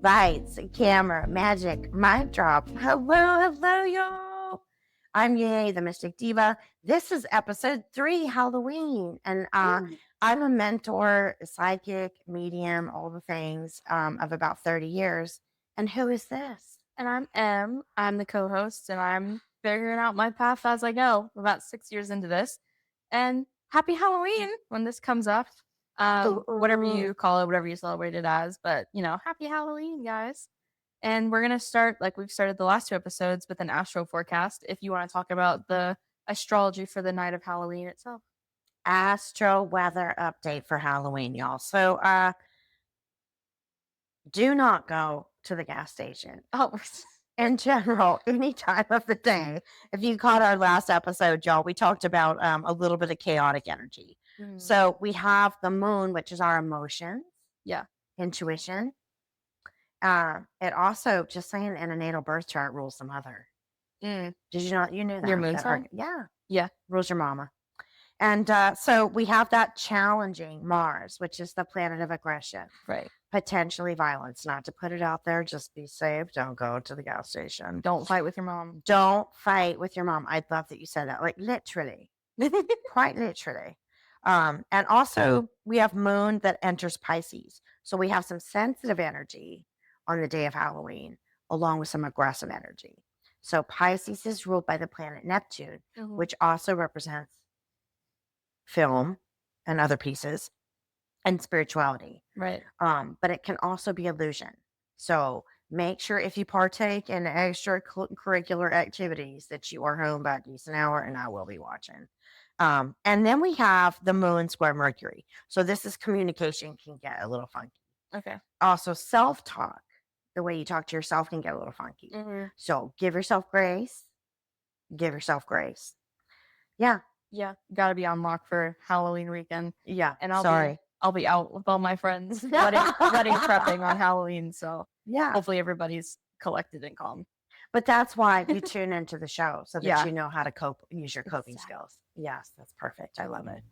Lights, camera, magic, mic drop. Hello, y'all. I'm Yeye, the Mystic Diva. This is episode 3, Halloween. And I'm a mentor, psychic, medium, all the things of about 30 years. And who is this? And I'm Em. I'm the co-host, and I'm figuring out my path as I go. I'm about 6 years into this. And happy Halloween when this comes up. Whatever you call it, whatever you celebrate it as. But, happy Halloween, guys. And we're going to start, like we've started the last 2 episodes, with an astro forecast if you want to talk about the astrology for the night of Halloween itself. Astro weather update for Halloween, y'all. So do not go to the gas station. Oh, in general, any time of the day. If you caught our last episode, y'all, we talked about a little bit of chaotic energy. So we have the moon, which is our emotions. Yeah. Intuition. It also, just saying, in a natal birth chart rules the mother. Did you know? You knew that. Your moon sign? Yeah. Rules your mama. And so we have that challenging Mars, which is the planet of aggression. Right. Potentially violence. Not to put it out there, just be safe. Don't go to the gas station. Don't fight with your mom. Don't fight with your mom. I love that you said that. Like, literally. Quite literally. And also, we have moon that enters Pisces. So we have some sensitive energy on the day of Halloween, along with some aggressive energy. So Pisces is ruled by the planet Neptune, which also represents film and other pieces and spirituality. Right. But it can also be illusion. So make sure if you partake in extracurricular activities that you are home by a decent hour, and I will be watching. And then we have the moon square Mercury. So this is communication can get a little funky. Okay. Also, self-talk, the way you talk to yourself, can get a little funky. So give yourself grace. Give yourself grace. Yeah. Yeah. Got to be on lock for Halloween weekend. Yeah. And I'll be out with all my friends wedding prepping on Halloween. So yeah, hopefully everybody's collected and calm. But that's why you tune into the show so that you know how to use your coping skills. Yes, that's perfect. I love it.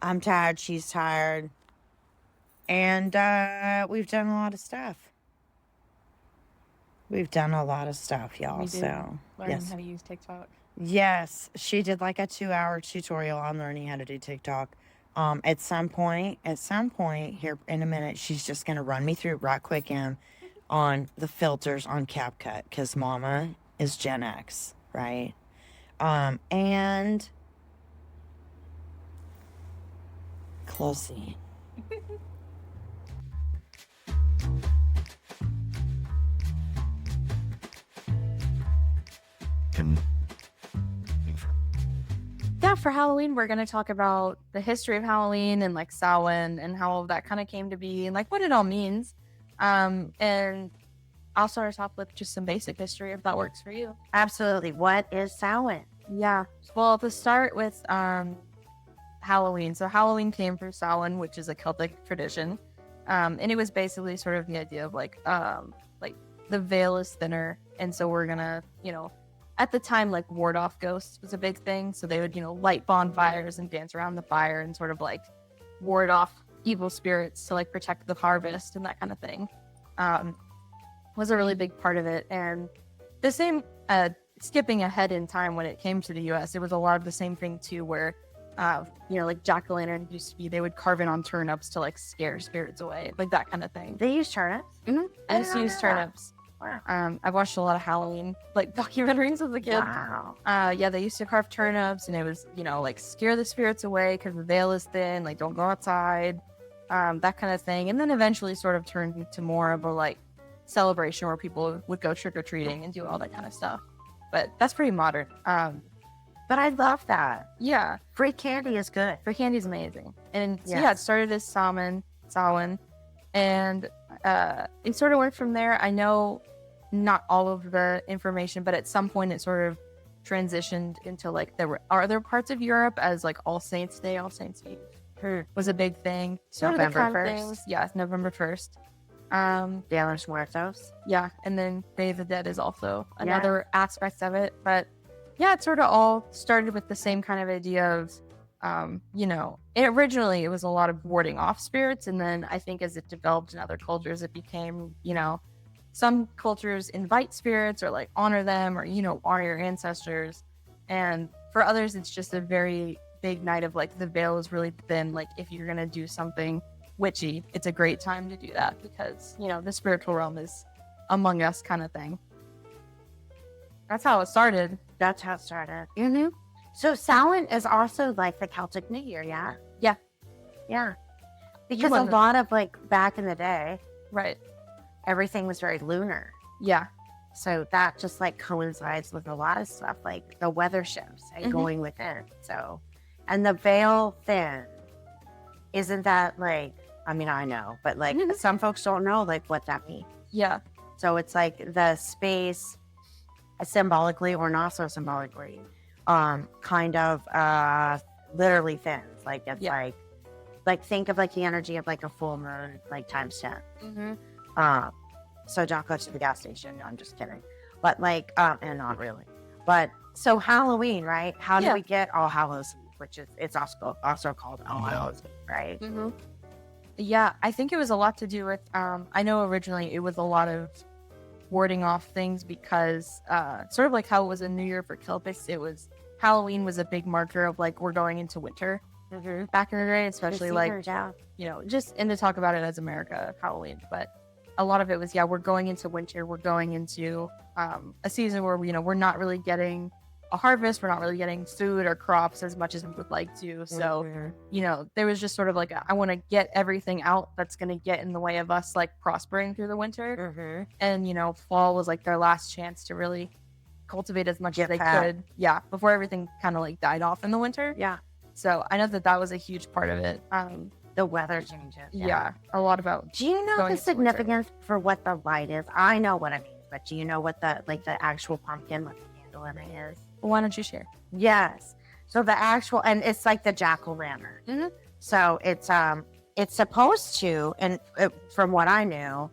I'm tired. She's tired. And we've done a lot of stuff. Y'all. So learning how to use TikTok. Yes, she did like a 2-hour tutorial on learning how to do TikTok. At some point here in a minute, she's just gonna run me through right quick on the filters on CapCut, because Mama is Gen X, right? And closely. Yeah, for Halloween, we're going to talk about the history of Halloween and like Samhain and how that kind of came to be and like what it all means. And I'll start us off with just some basic history if that works for you. Absolutely. What is Samhain? Yeah. Well, to start with Halloween. So Halloween came from Samhain, which is a Celtic tradition. And it was basically sort of the idea of like the veil is thinner. And so we're going to, at the time, like, ward off ghosts was a big thing. So they would, light bonfires and dance around the fire and sort of like ward off evil spirits to like protect the harvest and that kind of thing. Was a really big part of it. And the same, skipping ahead in time when it came to the US, it was a lot of the same thing too, where, like jack-o'-lantern used to be, they would carve in on turnips to like scare spirits away, like that kind of thing. They use turnips? I used to use turnips. Wow. I've watched a lot of Halloween like documentaries as a kid. Wow. They used to carve turnips, and it was, like scare the spirits away because the veil is thin, like don't go outside, that kind of thing. And then eventually sort of turned into more of a like celebration where people would go trick-or-treating and do all that kind of stuff. But that's pretty modern. But I love that. Yeah. Free candy is good. Free candy is amazing. And so, it started as Samhain, and it sort of went from there. I know not all of the information, but at some point it sort of transitioned into like there were other parts of Europe as like All Saints Day, All Saints Eve. was a big thing. Sort of the November kind of 1st. things. Yeah, November 1st. Dia de los Muertos. Yeah, and then Day of the Dead is also Yeah. another aspect of it. But yeah, it sort of all started with the same kind of idea of, originally it was a lot of warding off spirits. And then I think as it developed in other cultures, it became, some cultures invite spirits or like honor them or, honor your ancestors. And for others, it's just a very big night of like the veil is really thin. Like if you're going to do something witchy, it's a great time to do that because, the spiritual realm is among us kind of thing. That's how it started. That's how it started. Mm-hmm. So Samhain is also like the Celtic New Year, yeah? Yeah. Yeah. Because a lot of like back in the day, Right. everything was very lunar. Yeah. So that just like coincides with a lot of stuff, like the weather shifts and going within. So, and the veil thin, isn't that like, I mean, I know, but like some folks don't know like what that means. Yeah. So it's like the space symbolically or not so symbolically, kind of literally thins. Like it's like think of like the energy of like a full moon, like times 10. So don't go to the gas station. No, I'm just kidding. But like, and not really. But so Halloween, right? How do we get All Hallows Eve, which is it's also called All Hallows Eve, right? Yeah, I think it was a lot to do with. I know originally it was a lot of warding off things because sort of like how it was a New Year for Celtics, it was Halloween was a big marker of like we're going into winter back in the day, especially like just and to talk about it as America Halloween, but a lot of it was we're going into winter, we're going into a season where we're not really getting a harvest, we're not really getting food or crops as much as we would like to. So there was just sort of like I want to get everything out that's going to get in the way of us like prospering through the winter. And fall was like their last chance to really cultivate as much as they could before everything kind of like died off in the winter. So I know that was a huge part of it. The weather changes. A lot about. Do you know the significance for what the light is? I know what it means, but do you know what the actual pumpkin with the candle in it is? Why don't you share? Yes. So the actual, and it's like the jack-o'-lantern. So it's supposed to, and from what I knew,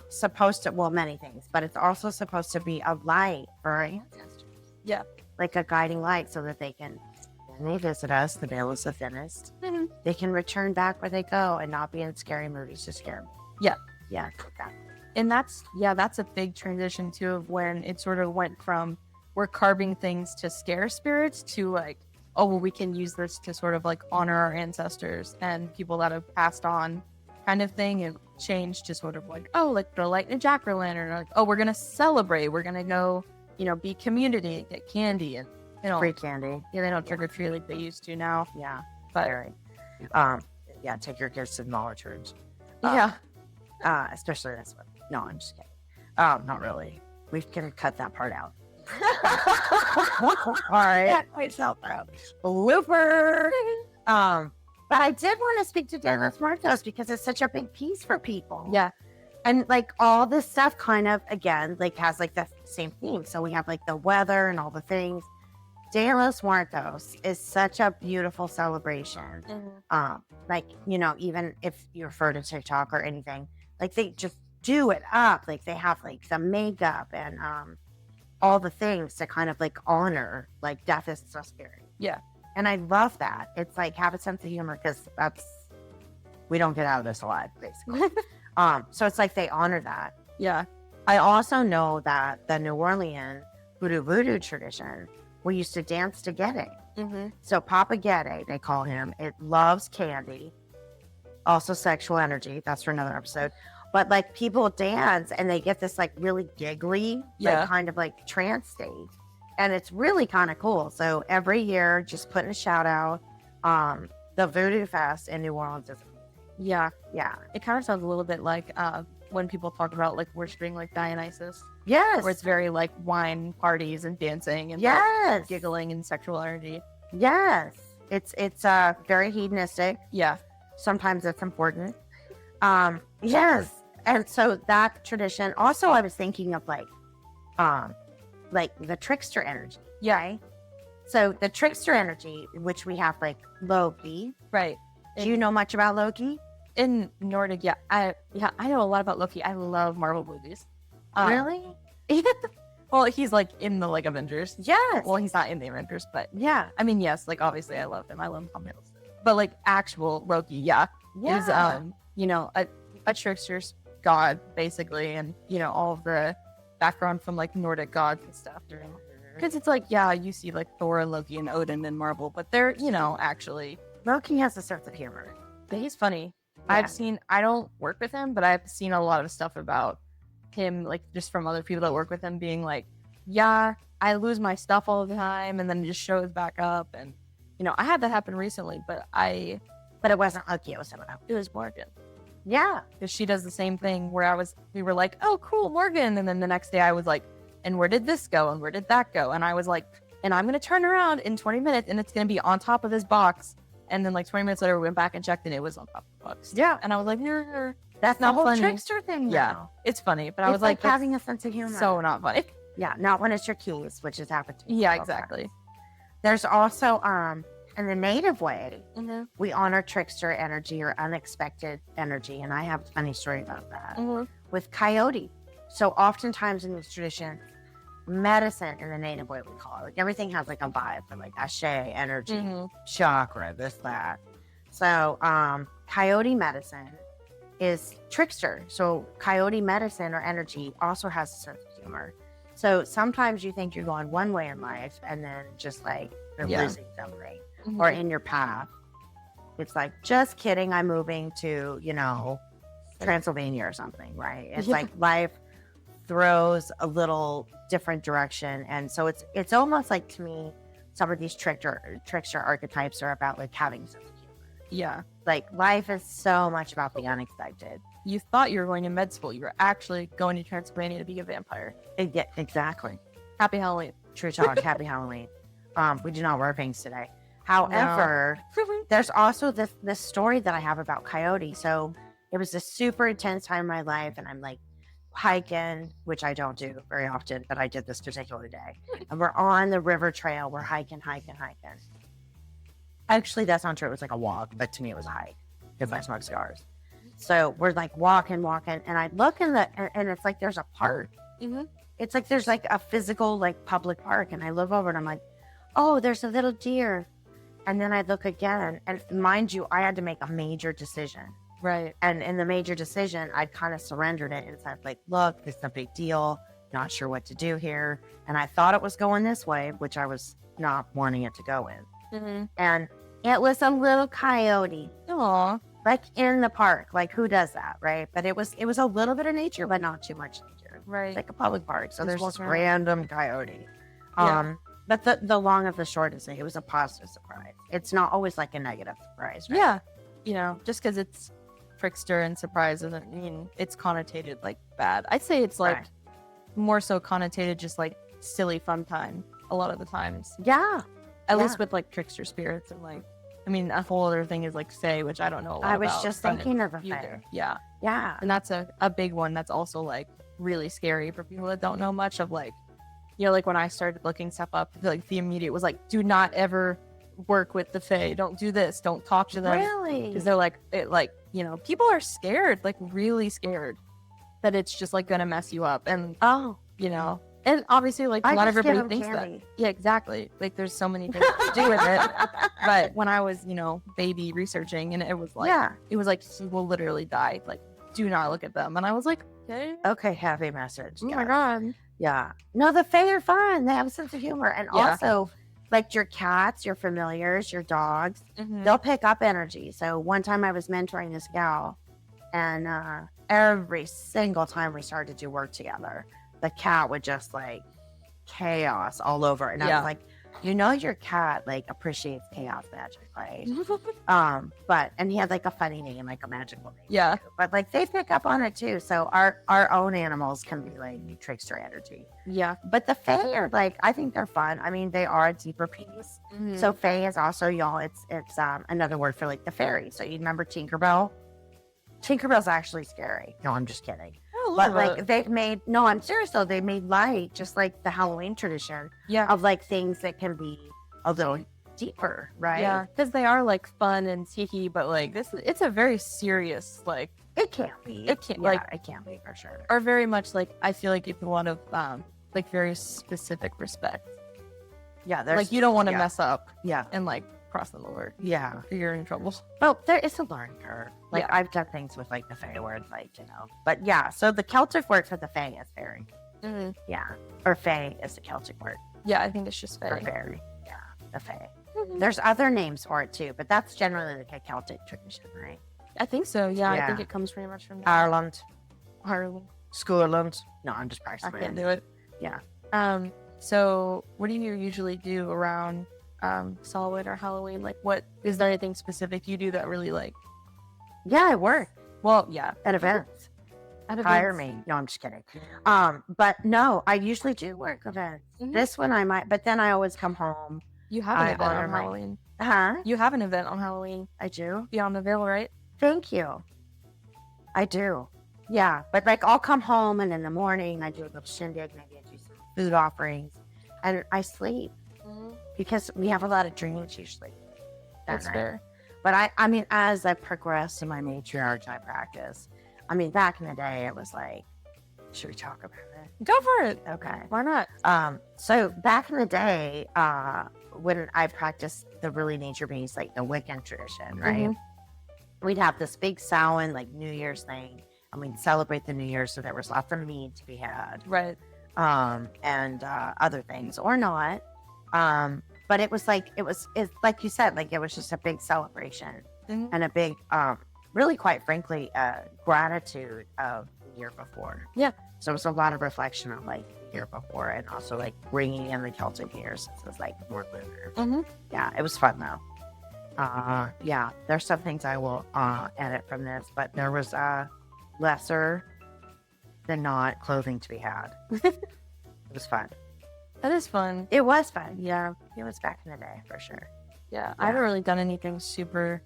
supposed to, well, many things, but it's also supposed to be a light for our ancestors. Yeah. Like a guiding light so that they can, when they visit us, the veil is the thinnest. They can return back where they go and not be in scary movies to scare them. Yeah. Yeah. Exactly. And that's a big transition too of when it sort of went from we're carving things to scare spirits to like, oh, well, we can use this to sort of like honor our ancestors and people that have passed on kind of thing, and changed to sort of like, oh, like throw light in a jack-o'-lantern, or like, oh, we're going to celebrate. We're going to go, be community, get candy and, free candy. Yeah, they don't trick or treat like they used to now. Yeah. But very. Take your kids to the Dollar Tree. Especially this one. No, I'm just kidding. Not really. We can cut that part out. All right. Myself out. Blooper. But I did want to speak to Dia de los Muertos because it's such a big piece for people. Yeah. And like all this stuff kind of again like has like the same theme. So we have like the weather and all the things. Dia de los Muertos is such a beautiful celebration. Like, even if you refer to TikTok or anything, like they just do it up. Like they have like the makeup and all the things to kind of like honor like death is so scary. Yeah. And I love that. It's like have a sense of humor because we don't get out of this alive, basically. So it's like they honor that. Yeah. I also know that the New Orleans voodoo tradition, we used to dance to Yeye. So Papa Yeye, they call him, it loves candy, also sexual energy. That's for another episode. But like people dance and they get this like really giggly, like kind of like trance state. And it's really kind of cool. So every year, just putting a shout out, the Voodoo Fest in New Orleans is Yeah. Yeah. It kind of sounds a little bit like when people talk about like worshiping like Dionysus. Yes. Where it's very like wine parties and dancing and yes. like, giggling and sexual energy. Yes. It's very hedonistic. Yeah. Sometimes it's important. Yes. And so that tradition, also I was thinking of like the trickster energy. Yeah. Right? So the trickster energy, which we have like Loki. Right. Do you know much about Loki? In Nordic, I know a lot about Loki. I love Marvel movies. Really? Well, he's like in the like Avengers. Yes. Well, he's not in the Avengers, but Yeah. I mean, yes, like obviously I love him. I love Tom Hiddleston. But like actual Loki, is you know, a trickster's god basically, and you know all of the background from like Nordic gods and stuff. Because it's like you see like Thor, Loki, and Odin in Marvel, but they're actually Loki has a sense of humor. but he's funny. Yeah. I don't work with him, but I've seen a lot of stuff about him, like just from other people that work with him being like, I lose my stuff all the time and then it just shows back up. And, I had that happen recently, but But it wasn't Loki, it was someone else. it was Morgan. Yeah. Because she does the same thing where we were like, oh, cool, Morgan. And then the next day I was like, and where did this go? And where did that go? And I was like, and I'm going to turn around in 20 minutes and it's going to be on top of this box. And then like 20 minutes later, we went back and checked and it was on top of the box. Yeah. And I was like, That's not the whole funny. trickster thing. Yeah, Now. it's funny. But I It's was like, having a sense of humor. so not funny. Yeah, not when it's your keys, which has happened to me. Yeah, several exactly. times. There's also in the native way, Mm-hmm. we honor trickster energy or unexpected energy, and I have a funny story about that Mm-hmm. with coyote. So oftentimes in these traditions, medicine in the native way we call it, like everything has like a vibe for like ashe energy, Mm-hmm. chakra, this that. So coyote medicine is trickster. So coyote medicine or energy also has a sense of humor. So sometimes you think you're going one way in life and then just like you're losing somebody Mm-hmm. or in your path. It's like, just kidding, I'm moving to, Transylvania or something, right? It's like life throws a little different direction. And so it's almost like, to me, some of these trickster archetypes are about like having a sense of humor. Yeah. Like life is so much about the unexpected. You thought you were going to med school. You were actually going to Transylvania to be a vampire. Yeah, exactly. Happy Halloween. True talk. Happy Halloween. We do not wear pinks today. However, there's also this story that I have about coyote. So it was a super intense time in my life, and I'm like hiking, which I don't do very often, but I did this particular day. And we're on the river trail. We're hiking. Actually, that's not true. It was like a walk, but to me it was a hike because I smoke cigars. So we're like walking, and I look and it's like there's a park. Mm-hmm. It's like there's like a physical like public park, and I look over and I'm like, oh, there's a little deer. And then I look again, and mind you, I had to make a major decision. Right. And in the major decision, I'd kind of surrendered it and said, like, look, this is a big deal. Not sure what to do here. And I thought it was going this way, which I was not wanting it to go in. Mm-hmm. And it was a little coyote, Aw. like in the park. Like, who does that, right? But it was a little bit of nature, but not too much nature. Right. It's like a public park. So Just there's this walking around. random coyote. Yeah. But the long of the short is it was a positive surprise. It's not always like a negative surprise, right? Yeah. Just because it's trickster and surprise doesn't mean it's connotated like bad. I'd say it's like Right. more so connotated just like silly fun time a lot of the times. Yeah. At Yeah. least with like trickster spirits and like, I mean, a whole other thing is like Fae, which I don't know a lot I was about, just but thinking of a you Fae. do. Yeah. Yeah. And that's a big one that's also like really scary for people that don't know much of like, like when I started looking stuff up, like the immediate was like, do not ever work with the Fae. Don't do this. Don't talk to them. Really? Because they're like, people are scared, like really scared that it's just like going to mess you up. And, and obviously like I not just give everybody them thinks candy. that. Yeah, exactly. Like there's so many things to do with it. But when I was, baby researching and it was like, it was like, he will literally die. Like, do not look at them. And I was like, okay. Okay, happy message. Oh Yeah. my God. Yeah. No, the Fae are fun. They have a sense of humor. And Yeah. also, like your cats, your familiars, your dogs, Mhm. they'll pick up energy. So one time I was mentoring this gal, and every single time we started to do work together, the cat would just like chaos all over. And I Yeah. was like, your cat like appreciates chaos magic, right? And he had like a funny name, like a magical name. Yeah. too. But like they pick up on it too. So our own animals can be like trickster energy. Yeah. But the Fae are like, I think they're fun. I mean, they are a deeper piece. Mhm. So Fae is also, y'all, it's another word for like the fairy. So you remember Tinkerbell? Tinkerbell's actually scary. No, I'm just kidding. Oh, But like I'm serious though, they made light, just like the Halloween tradition yeah. of like things that can be a little deeper, right? Yeah, because they are like fun and tiki, but like it's a very serious like It can't be. It can't, Yeah, like- it can't be for sure. are very much like I feel like it's a lot of like very specific respect. Yeah, there's Like you don't want to yeah. mess up Yeah, and like cross them over. yeah. Or you're in trouble. Well, there is a learning curve. Like Yeah. I've done things with like the Fae where it's like, but yeah. So the Celtic word for the Fae is fairy. Mm-hmm. Yeah, or Fae is the Celtic word Yeah, I think it's just for fair. fairy. Yeah, the Fae. Mhm. There's other names for it too, but that's generally like a Celtic tradition, right? I think so. Yeah, I Yeah. think it comes pretty much from Ireland, Ireland. Scotland. No, I'm just I practicing. can't do it. Yeah. So what do you usually do around Samhain or Halloween? Like, what is there anything specific you do that really like? Yeah, I work Well, yeah. at events. At Hire events. me. No, I'm just kidding. But no, I usually do work events. Mhm. This one I might, but then I always come home. You have an I event honor on my- Halloween. Huh? You have an event on Halloween. I do. Beyond the Veil, right? Thank you. I do. Yeah, but like I'll come home and in the morning I do a little shindig, maybe I do some food offerings, and I sleep because we have a lot of dreams usually. that That's night. fair. But I mean, as I progress in my matriarch, I practice. I mean, back in the day, it was like, should we talk about it? Go for it. Okay. Why not? So back in the day, when I practiced the really nature-based, like the Wiccan tradition, right? Mhm. We'd have this big Samhain, like New Year's thing, and we'd celebrate the New Year, so there was lots of mead to be had, Right. and other things or not. But it was like it's like you said, like it was just a big celebration Mhm. and a big, really, quite frankly, gratitude of the year before. Yeah. So it was a lot of reflection of like the year before, and also like bringing in the Celtic year since it was like more lunar. Mhm. Yeah, it was fun though. Yeah, there's some things I will edit from this, but there was lesser than not clothing to be had. It was fun. That is fun. It was fun. Yeah, it was back in the day for sure. Yeah, I haven't really done anything super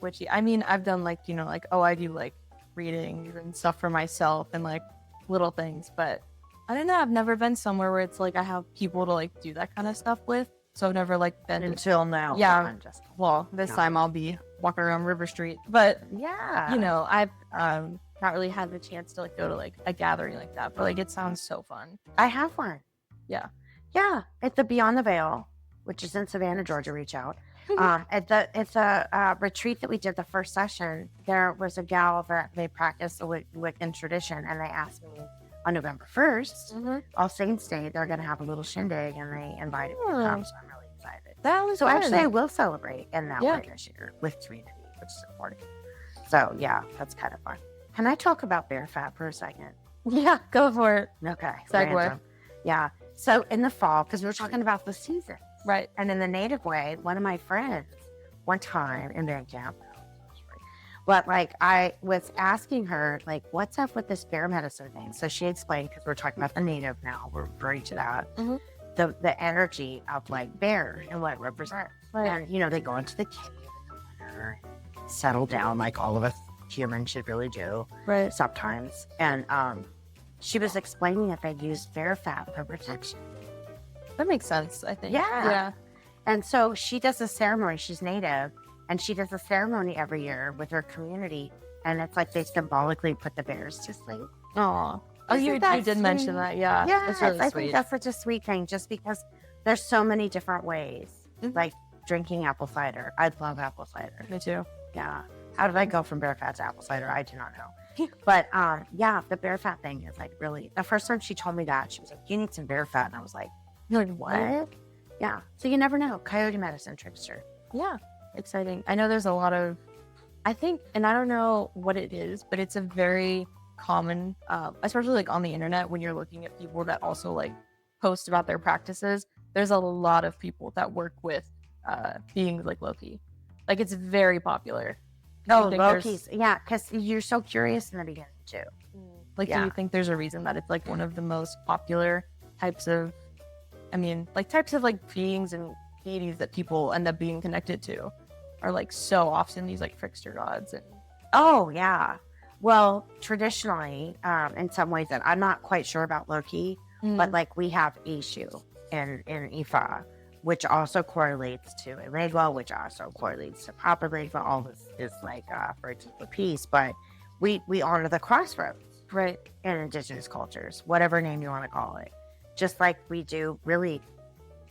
witchy. I mean, I've done like, like, oh, I do like readings and stuff for myself and like little things, but I don't know. I've never been somewhere where it's like I have people to like do that kind of stuff with. So I've never like been. Until now. Yeah. I'm just. Well, this No. time I'll be walking around River Street, but Yeah. I've not really had the chance to like go to like a gathering like that. But like it sounds so fun. I have one. Yeah. Yeah. At the Beyond the Veil, which is in Savannah, Georgia, reach out. It's a retreat that we did the first session. There was a gal that they practice the Wiccan tradition, and they asked me on November 1st, All Saints Day, they're going to have a little shindig, and they invited me to come, so I'm really excited. That was So fun. actually, I will celebrate in that Yeah. way this year with community, which is important. So yeah, that's kind of fun. Can I talk about bear fat for a second? Yeah, go for it. Okay. Segue. random. Yeah. So in the fall, because we were talking about the season, Right. and in the native way, one of my friends, one time in band camp, but like I was asking her, like, what's up with this bear medicine thing? So she explained, because we're talking about the native now, we're referring to that, Mhm. the energy of like bear and what it represents. Right. And they go into the cave in the winter, settle down like all of us humans should really do Right. sometimes. And she was explaining that they use bear fat for protection. That makes sense, I think. Yeah. Yeah. And so she does a ceremony. She's native, and she does a ceremony every year with her community. And it's like they symbolically put the bears to sleep. Aw. Oh, Isn't you that did mention sweet? that. Yeah. Yeah, That's really I sweet. think that's such a sweet thing, just because there's so many different ways, Mhm. like drinking apple cider. I love apple cider. Me too. Yeah. How did I go from bear fat to apple cider? I do not know. But yeah, the bear fat thing is like really. The first time she told me that, she was like, "You need some bear fat," and I was like, You're like, "What?" Yeah. So you never know. Coyote medicine trickster. Yeah. Exciting. I know there's a lot of, I think, and I don't know what it is, but it's a very common, especially like on the internet when you're looking at people that also like post about their practices. There's a lot of people that work with beings like Loki. Like it's very popular. Do you Oh, think there's- Loki's. Yeah, because you're so curious in the beginning too. Like, do Yeah. you think there's a reason that it's like one of the most popular types of, types of like beings and deities that people end up being connected to are like so often these like trickster gods and Oh yeah. Well, traditionally, in some ways, that I'm not quite sure about Loki, but like we have Ishu in Ifa, which also correlates to Elegua, which also correlates to Papa Legua. All this is like for a deeper piece, but we honor the crossroads, Right. in indigenous cultures, whatever name you want to call it, just like we do really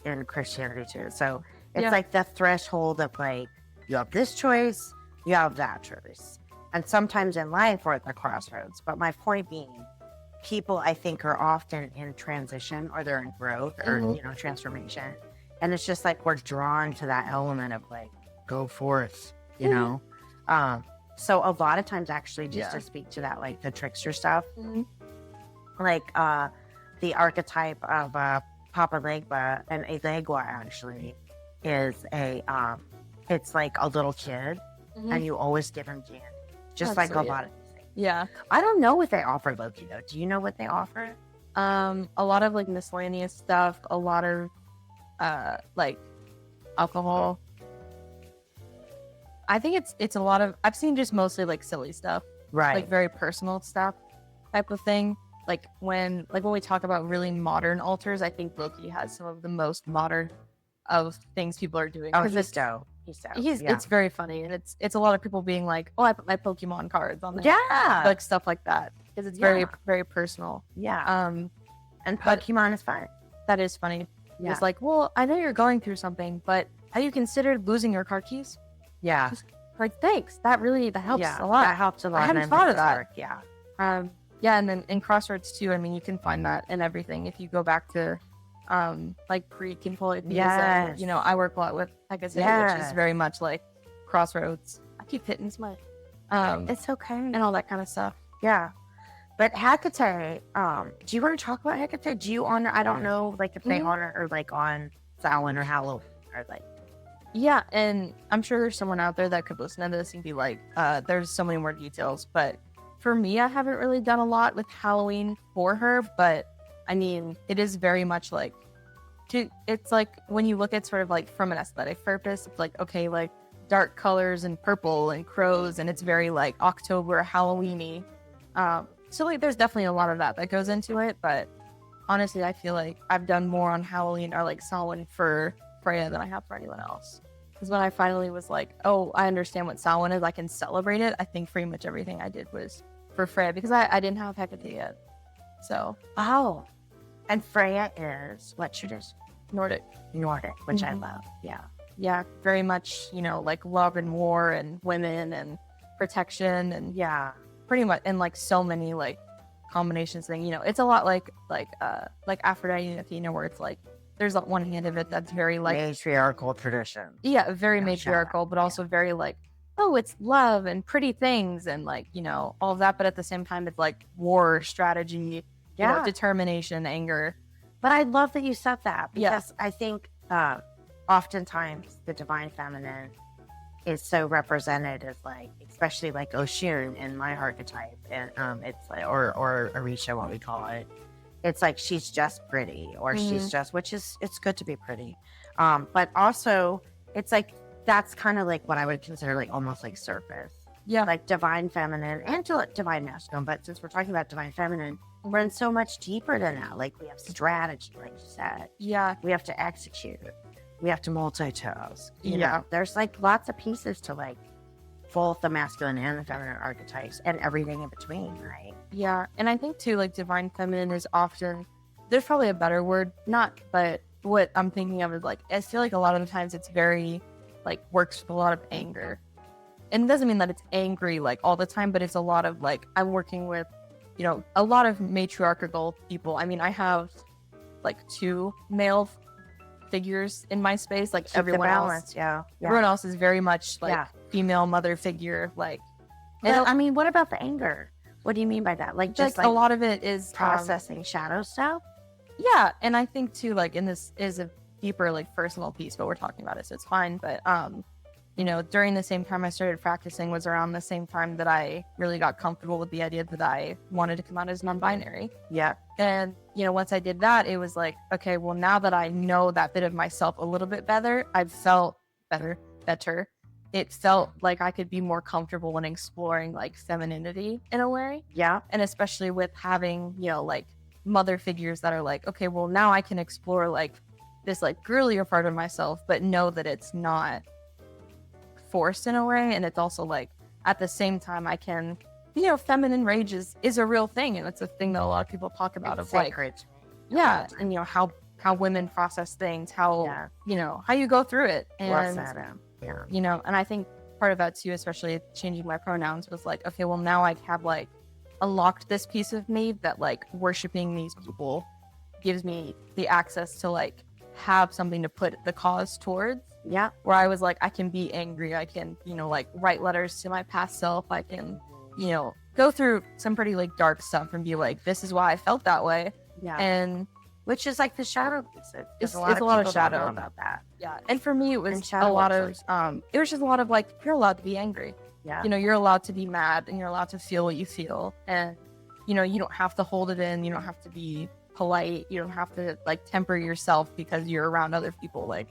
in Christianity too. So it's Yeah. like the threshold of like, you have this choice, you have that choice. And sometimes in life we're at the crossroads. But my point being, people I think are often in transition, or they're in growth, or transformation. And it's just like we're drawn to that element of like, go forth, you know? So a lot of times actually just to speak to that, like the trickster stuff, like the archetype of Papa Legua and Elegua actually is it's like a little kid and you always give him candy. Just That's like sweet. a lot of these things. Yeah. I don't know what they offer Loki though. Do you know what they offer? A lot of like miscellaneous stuff, a lot of like alcohol. I think it's a lot of, I've seen just mostly like silly stuff, Right. like very personal stuff type of thing. Like when we talk about really modern altars, I think Loki has some of the most modern of things people are doing. Oh, 'Cause he's it's dope. He's dope. it's very funny, and it's a lot of people being like, oh, I put my Pokemon cards on there, Yeah. like stuff like that, because it's very very personal. Yeah. And but- Pokemon is fun. That is funny. Yeah. It's like, well, I know you're going through something, but have you considered losing your car keys? Yeah. Like, thanks. That helps Yeah. a lot. That helps a lot. I hadn't in thought of this that. work. Yeah. Yeah, and then in Crossroads too, I mean, you can find that in everything. If you go back to like pre-Kinfolk, Yes. you know, I work a lot with Hecate, which Yes. is very much like Crossroads. I keep hitting my It's okay. and all that kind of stuff. Yeah. But Hecate, do you want to talk about Hecate? Do you honor, I don't know, like if they honor or like on Samhain or Halloween or like. Yeah, and I'm sure there's someone out there that could listen to this and be like, there's so many more details. But for me, I haven't really done a lot with Halloween for her. But I mean, it is very much like, it's like when you look at sort of like from an aesthetic purpose, it's like, okay, like dark colors and purple and crows, and it's very like October Halloween-y. So like there's definitely a lot of that goes into it. But honestly, I feel like I've done more on Halloween or like Samhain for Freya than I have for anyone else. Because when I finally was like, oh, I understand what Samhain is, I can celebrate it, I think pretty much everything I did was for Freya, because I didn't have Hecate yet. So. Oh. And Freya is what tradition? Nordic, which I love. Yeah. Yeah, very much, you know, like love and war and women and protection and Yeah. pretty much, and like so many like combinations thing. You know, it's a lot like Aphrodite and Athena, where it's like there's that one hand of it that's very like matriarchal tradition. Yeah, very Yeah, matriarchal, but also very like, oh, it's love and pretty things and like, you know, all of that. But at the same time, it's like war, strategy, you know, determination, anger. But I love that you said that, Yeah. because I think oftentimes the divine feminine is so represented as like, especially like Oshun in my archetype, and it's like or Arisha, what we call it. It's like she's just pretty, or she's just, which is, it's good to be pretty, but also it's like that's kind of like what I would consider like almost like surface. Yeah, Like divine feminine and divine masculine. But since we're talking about divine feminine, we're in so much deeper than that. Like we have strategy, like you said. yeah, We have to execute. We have to multitask. You Yeah. know, there's like lots of pieces to like both the masculine and the feminine archetypes and everything in between, right? yeah. And I think too, like divine feminine is often, there's probably a better word, not, but what I'm thinking of is like, I feel like a lot of the times it's very like works with a lot of anger. And it doesn't mean that it's angry like all the time, but it's a lot of like, I'm working with, you know, a lot of matriarchal people. I mean, I have like 2 male figures in my space, like Keep the everyone balance, else. yeah. Everyone else is very much like Yeah. female mother figure, like, But, I mean, what about the anger? What do you mean by that? Like just like a lot of it is processing shadow stuff? yeah, and I think too, like, in this is a deeper like personal piece, but we're talking about it, so it's fine. But you know, during the same time I started practicing was around the same time that I really got comfortable with the idea that I wanted to come out as non-binary. Yeah. And you know, once I did that, it was like, okay, well, now that I know that bit of myself a little bit better, I felt better. It felt like I could be more comfortable when exploring like femininity in a way. Yeah. And especially with having, you know, like mother figures that are like, okay, well, now I can explore like this like girlier part of myself, but know that it's not forced in a way. And it's also like at the same time I can, feminine rage is a real thing, and it's a thing that a lot of people talk about It's of like, sacred. yeah, and how women process things, how how you go through it, Love and that. Yeah. and I think part of that too, especially changing my pronouns, was like, okay, well now I have like unlocked this piece of me that like worshiping these people gives me the access to like have something to put the cause towards. Yeah. Where I was like, I can be angry, I can like write letters to my past self, I can go through some pretty like dark stuff and be like, this is why I felt that way. Yeah. And which is like the shadow piece. It's a a lot of people don't shadow know about that. yeah, and for me it was And a shadow lot work, of it was just a lot of like, you're allowed to be angry. Yeah. You're allowed to be mad, and you're allowed to feel what you feel, and you don't have to hold it in, you don't have to be polite, you don't have to like temper yourself because you're around other people. Like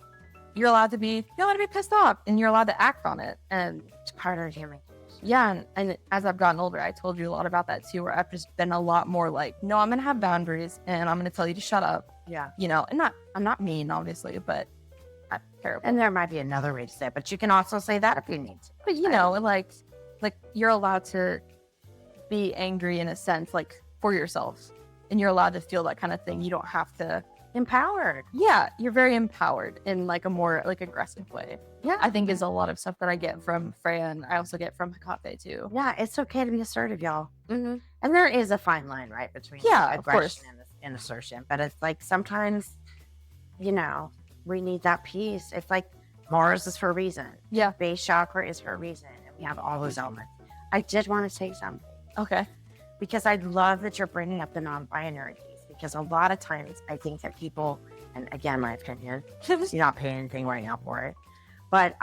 you're allowed to be pissed off, and you're allowed to act on it. And It's part of human. yeah, and as I've gotten older, I told you a lot about that too, where I've just been a lot more like, no, I'm gonna have boundaries, and I'm gonna tell you to shut up. Yeah. And I'm not mean, obviously, but I'm terrible. And there might be another way to say it, but you can also say that if you need to. But like you're allowed to be angry in a sense, like for yourself, and you're allowed to feel that kind of thing. You don't have to. Empowered. Yeah, you're very empowered in like a more like aggressive way. Yeah. I think is a lot of stuff that I get from Freya, and I also get from Hecate too. Yeah, it's okay to be assertive, y'all. Mm-hmm. And there is a fine line, right, between of course, aggression and assertion. But it's like sometimes, we need that piece. It's like Mars is for a reason. Yeah. Base chakra is for a reason. And we have all those elements. I did want to say something. Okay. Because I love that you're bringing up the non-binary piece. Because a lot of times I think that people, and again, my opinion, you're not paying anything right now for it, but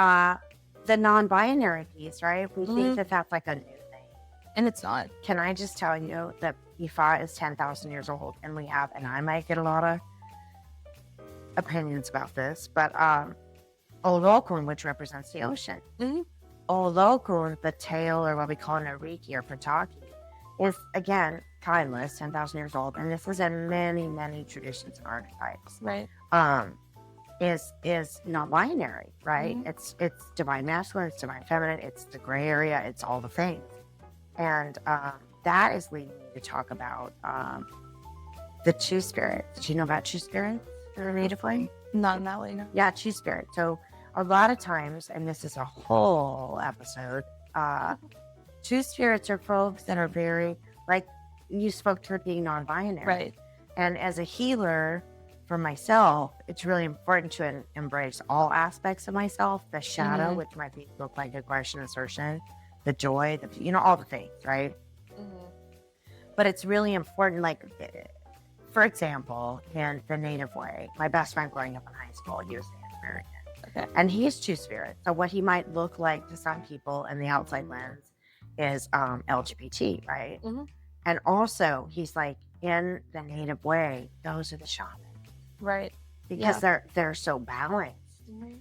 the non-binary piece, right? We think that that's like a new thing. And it's not. Can I just tell you that Ifa is 10,000 years old, and and I might get a lot of opinions about this, but Olokun, which represents the ocean, Olokun, the tail, or what we call an Ariki or Pataki, is again timeless, 10,000 years old, and this is in many, many traditions and archetypes. Right. Is non-binary, right? It's divine masculine, it's divine feminine, it's the gray area, it's all the things, and that is leading me to talk about the two spirits. Did you know about two spirits that are natively? Not in that way, no. Yeah, two spirits. So a lot of times, and this is a whole episode, two spirits are folks that are very, like you spoke to it being non-binary. Right. And as a healer for myself, it's really important to embrace all aspects of myself, the shadow, which might look like aggression, assertion, the joy, all the things, right? But it's really important, like, for example, in the native way, my best friend growing up in high school, he was Native American. Okay. And he is two spirits. So what he might look like to some people in the outside lens is LGBT, right? And also, he's like, in the native way, those are the shamans. Right. Because they're so balanced,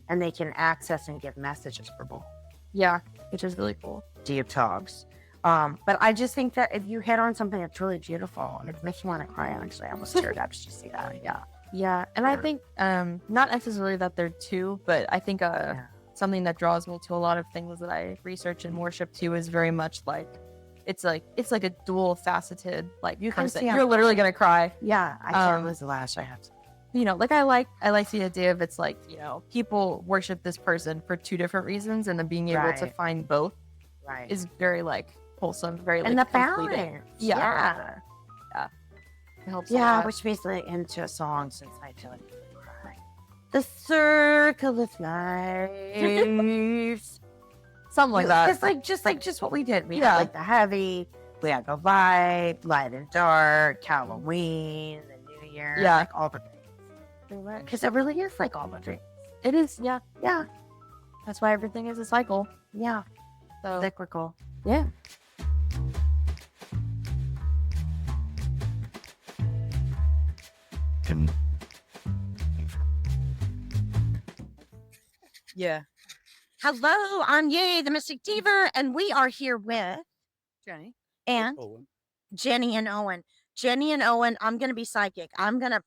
and they can access and give messages for both. Yeah, which is really cool. Deep talks. But I just think that if you hit on something that's really beautiful, and it makes me want to cry, actually. I almost teared up to see that. Yeah. Yeah. And I think not necessarily that they're two, but I think something that draws me to a lot of things that I research and worship too is very much like it's like a dual faceted, like you can say you're literally gonna cry. Yeah, I can't lose the lash. I have to. Like I like the idea of it's like, people worship this person for two different reasons, and then being able to find both is very like wholesome, very like, and the completing. balance. Yeah. It helps. Yeah, which makes me into a song since I feel like I'm crying. The circle of life. Something like that. It's like just what we did. We had like the heavy, we had the light and dark, Halloween, the New Year, like all the things. Because it really is like all the things. It is, yeah. Yeah. That's why everything is a cycle. Yeah. So cyclical. Yeah. Yeah. Hello, I'm Yeye, the Mystic Diva, and we are here with Jenny and Jenny and Owen. Jenny and Owen, I'm gonna be psychic. I'm gonna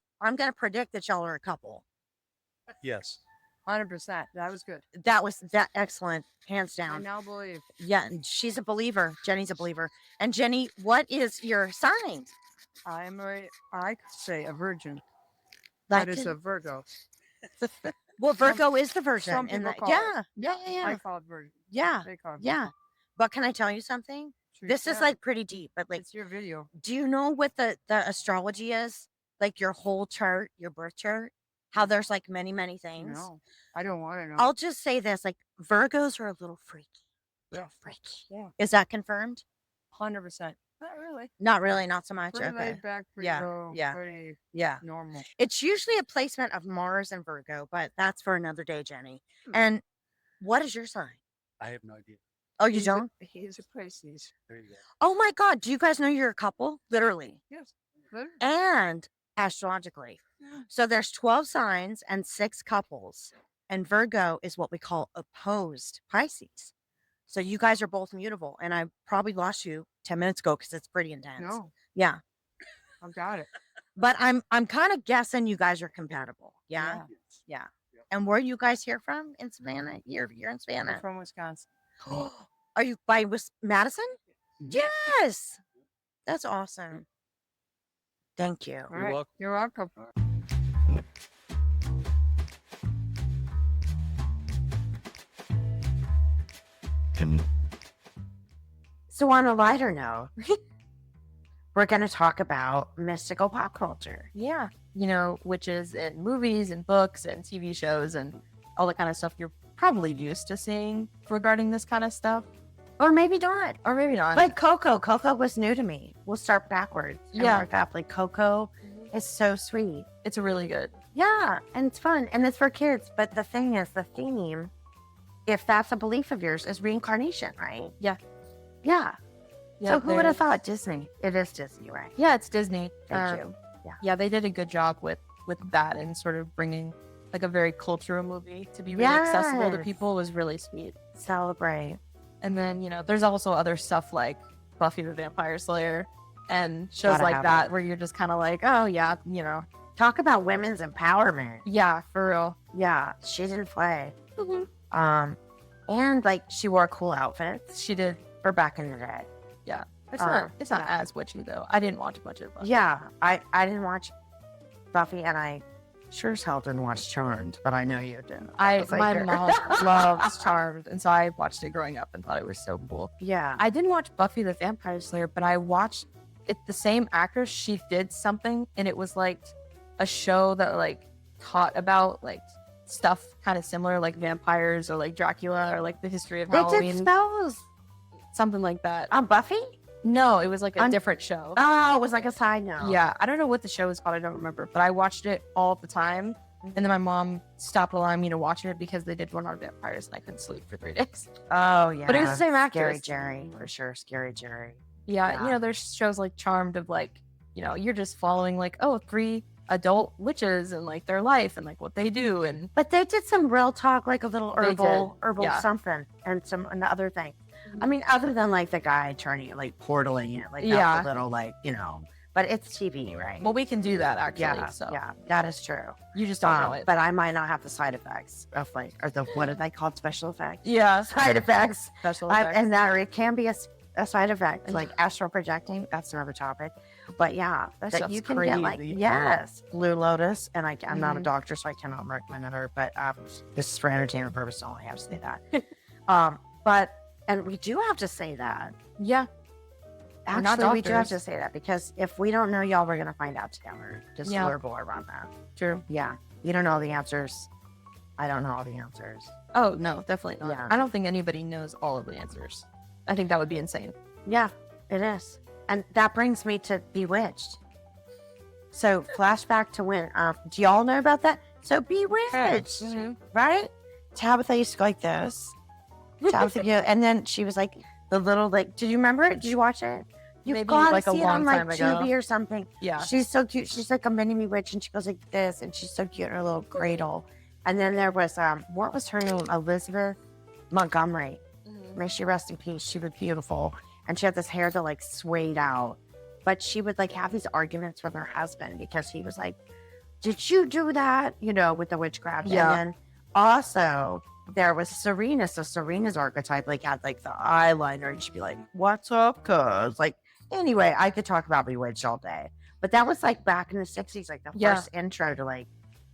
predict that y'all are a couple. Yes. 100%. That was good. That was that excellent, hands I down. now believe. Yeah, and she's a believer. Jenny's a believer. And Jenny, what is your sign? I could say a virgin. Like That is a Virgo. well, Virgo is the virgin. some and people that, call yeah, it. yeah, yeah, I yeah, call it virgin. yeah, They call it yeah. Virgo. But can I tell you something? Sure, This is yeah. like pretty deep, but like, It's your video. do you know what the astrology is? Like your whole chart, your birth chart, how there's like many, many things. No, I don't want to know. I'll just say this, like Virgos are a little freaky. Yeah. Freaky. Yeah. Is that confirmed? 100%. Not really. Not really, not so much. Pretty Okay. laid back, pretty Yeah, low, yeah. pretty Yeah. normal. It's usually a placement of Mars and Virgo, but that's for another day, Jenny. Hmm. And what is your sign? I have no idea. Oh, you don't? He's a Pisces. There you go. Oh my God. Do you guys know you're a couple? Literally. Yes. Literally. And astrologically. Yeah. So there's 12 signs and 6 couples. And Virgo is what we call opposed Pisces. So you guys are both mutable. And I probably lost you 10 minutes ago because it's pretty intense. No, Yeah. I got it. But I'm kind of guessing you guys are compatible. Yeah. Yeah. Yeah. And where are you guys here from in Savannah? You're in I'm Savannah. from Wisconsin. Are you by Madison? Yes. That's awesome. Thank you. All right. welcome. You're welcome. So on a lighter note, we're going to talk about mystical pop culture. Yeah. You know, witches in movies and books and TV shows and all the kind of stuff you're probably used to seeing regarding this kind of stuff. Or maybe not. Or maybe not. Like Coco. Coco was new to me. We'll start backwards. And Yeah. work up. Like Coco is so sweet. It's really good. Yeah. And it's fun. And it's for kids. But the thing is, the theme, if that's a belief of yours, is reincarnation, right? Yeah. Yeah. Yeah, So who would have there's- thought Disney? It is Disney, right? Yeah, it's Disney. Thank you. Yeah, they did a good job with that and sort of bringing like a very cultural movie to be really accessible to Yes. people was really sweet. Celebrate. And then, you know, there's also other stuff like Buffy the Vampire Slayer and shows Gotta like have that it. where you're just kind of like, oh yeah, you know, Talk about women's empowerment. yeah, for real. Yeah, she didn't play. And like she wore cool outfits She did. for back in the day. It's not yeah. as witchy though. I didn't watch much of Buffy. Yeah, I didn't watch Buffy, and I sure as hell didn't watch Charmed, but I know you did. My like, mom loves Charmed, and so I watched it growing up and thought it was so cool. Yeah. I didn't watch Buffy the Vampire Slayer, but I watched it. The same actress, she did something, and it was like a show that like taught about like stuff kind of similar, like vampires or like Dracula or like the history of They Halloween, did spells something like that. on Buffy? No, it was like a On- different show. Oh, it was like a side note. Yeah, I don't know what the show is called. I don't remember, but I watched it all the time. And then my mom stopped allowing me to watch it because they did one on vampires and I couldn't sleep for 3 days. Oh, yeah. But it was the same Scary actress. Jerry, for sure. Scary Jerry. Yeah, Yeah. you know, there's shows like Charmed of like, you know, you're just following like, oh, 3 adult witches and like their life and like what they do. And But they did some real talk, like a little They herbal did, yeah. something, and some other thing. I mean, other than like the guy turning it, like portaling it, like Yeah. that's a little like, you know, but it's TV, right? well, we can do that actually. yeah, So yeah, that is true. you just don't know it. But I might not have the side effects of like, or the what are they called? Special effects. Yeah, Side effects. special effects. And that it can be a side effect, like astral projecting. That's another topic. But yeah, That that stuff's you can get like crazy. yes, Blue Lotus, and I'm not a Mhm. doctor, so I cannot recommend it. But this is for entertainment purposes. So I have to say that. But and we do have to say that. yeah, We're not Actually, we do have to doctors. say that because if we don't know y'all, we're gonna find out together. Just Yeah. verbal around that. true. Yeah, you don't know the answers. I don't know all the answers. Oh no, definitely not. Yeah. I don't think anybody knows all of the answers. I think that would be insane. Yeah, it is. And that brings me to Bewitched. So flashback to when do y'all know about that? So Bewitched, right? Tabitha used to go like this. Tabitha, and then she was like the little like. Did you remember it? Did you watch it? You've Maybe, got to like, a see it on long like time ago. Tubi or something. Yeah. She's so cute. She's like a mini witch, and she goes like this, and she's so cute in her little cradle. And then there was what was her name? Elizabeth Montgomery. May she rest in peace. She was beautiful, and she had this hair that like swayed out. But she would like have these arguments with her husband because he was like did you do that? You know, with the witchcraft. Yeah. And then also there was Serena. So Serena's archetype like had like the eyeliner, and she'd be like, "What's up, cuz?" Like, anyway, I could talk about Bewitched all day. But that was like back in the 60s, like the Yeah. first intro to like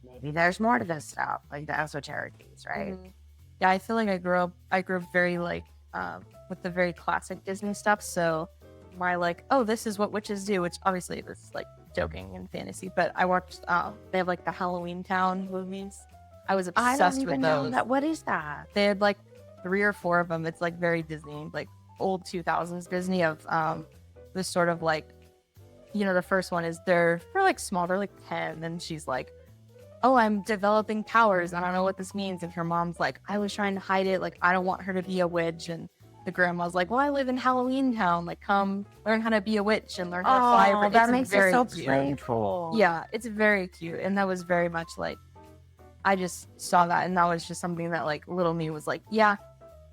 maybe there's more to this stuff, like the esoteric piece, right? Mhm. Yeah, I feel like I grew up very like with the very classic Disney stuff. So my like, oh, this is what witches do, which obviously was like joking and fantasy. But I watched they have like the Halloween Town movies. I was I obsessed don't even with know those. that. What is that? They had like 3 or 4 of them. It's like very Disney, like old 2000s Disney of this sort of like, you know, the first one is they're like small, they're like 10, and she's like, oh, I'm developing powers. I don't know what this means. And her mom's like, I was trying to hide it. Like, I don't want her to be a witch. And the grandma's like, well, I live in Halloween Town. Like, come learn how to be a witch and learn how to fly. Oh, It's that makes it very so cute. playful. Yeah, it's very cute. And that was very much like, I just saw that. And that was just something that, like, little me was like, yeah.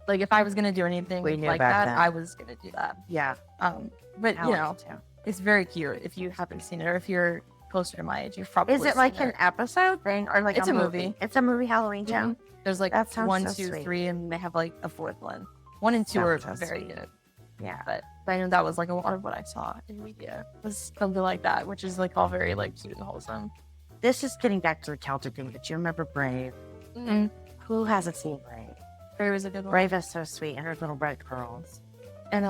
Like, if I was going to do anything We knew like back that, then. I was going to do that. Yeah. But, you know, Halloween Town. it's very cute. If you haven't seen it or if you're closer to my age, you've probably Is it like seen an episode thing or like It's a movie. It's a movie, Halloween Town. There's like That sounds 1, so 2, sweet. 3, and they have like a 4th one. 1 and 2 are Sounds so very sweet. good. Yeah. But I know that was like a lot of what I saw in media was something like that, which is like all very like cute and wholesome. This is getting back to the Celtic thing, but you remember Brave? Mm-hmm. Who hasn't seen Brave? Brave was a good one. Brave is so sweet, and her little red curls. And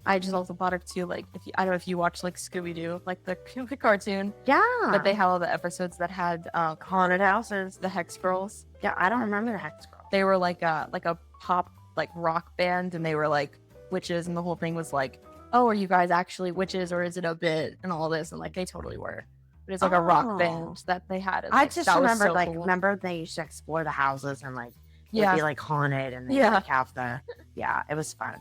I just also bought it too. Like, if you, I don't know if you watch like Scooby Doo, like the cartoon, Yeah. but they had all the episodes that had haunted houses. the Hex Girls. Yeah, I don't remember the Hex Girl. They were like a pop like rock band, and they were like witches, and the whole thing was like, oh, are you guys actually witches or is it a bit and all this? And like they totally were. But it's like a Oh. rock band that they had. And, I like, just that was remember, so like, cool. remember they used to explore the houses and like it'd Yeah. be like haunted, and they Yeah. like have the it was fun.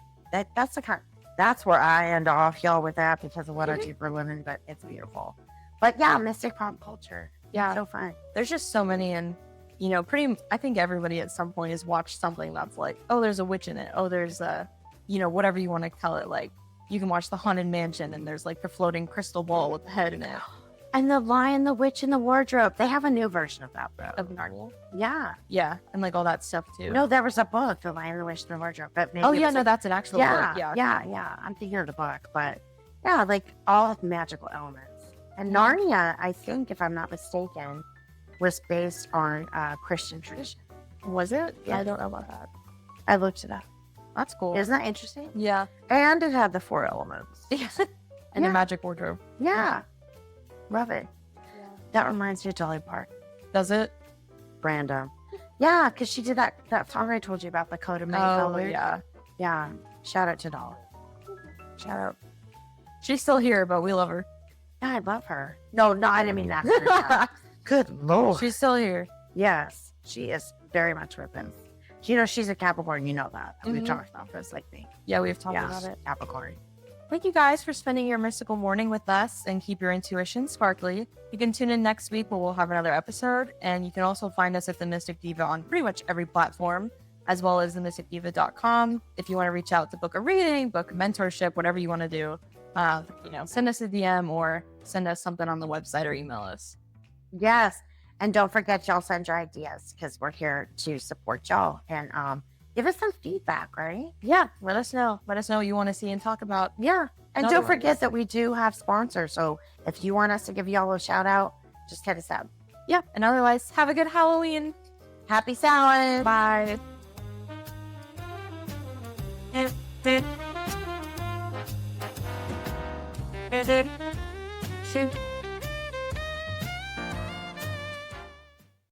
That's the kind. That's where I end off, y'all, with that because of what I do for a living. But it's beautiful. But yeah, mystic pop culture. Yeah. So fun. There's just so many, and you know, I think everybody at some point has watched something that's like, oh, there's a witch in it. Oh, there's a, you know, whatever you want to tell it. Like you can watch the Haunted Mansion, and there's like the floating crystal ball with the head in it And the Lion, the Witch, and the Wardrobe. They have a new version of that though. of Narnia. Yeah. Yeah, and like all that stuff too. No, there was a book, The Lion, the Witch, and the Wardrobe. But maybe oh it yeah, was no, a- that's an actual book. Yeah. I'm thinking of the book, but yeah, like all magical elements. And Narnia, I think, if I'm not mistaken, was based on Christian tradition. Was it? Yeah. I don't know about that. I looked it up. That's cool. Isn't that interesting? Yeah. And it had the 4 elements. And Yeah. the magic wardrobe. Yeah. Love it. That reminds me of Dolly Parton. Does it? Brando. Yeah, because she did that song I told you about, the Code of Many Oh Colors. yeah. Yeah. Shout out to Dolly. Shout out. She's still here, but we love her. Yeah, I love her. No, I didn't mean that. Good Lord. She's still here. Yes, she is very much with us. You know, she's a Capricorn. You know that. We've Mhm. talked about this, like me. Yeah, we've talked Yeah, about it. Capricorn. Thank you guys for spending your mystical morning with us, and keep your intuition sparkly. You can tune in next week where we'll have another episode, and you can also find us at the Mystic Diva on pretty much every platform, as well as themysticdiva.com. If you want to reach out to book a reading, book a mentorship, whatever you want to do, you know, send us a DM or send us something on the website or email us. Yes. And don't forget, y'all send your ideas because we're here to support y'all and give us some feedback, right? Yeah, let us know. Let us know what you want to see and talk about. Yeah. And Another don't forget ones. that we do have sponsors. So if you want us to give y'all a shout out, just hit us up. Yeah, and otherwise, have a good Halloween. Happy Samhain. Bye. Shoot.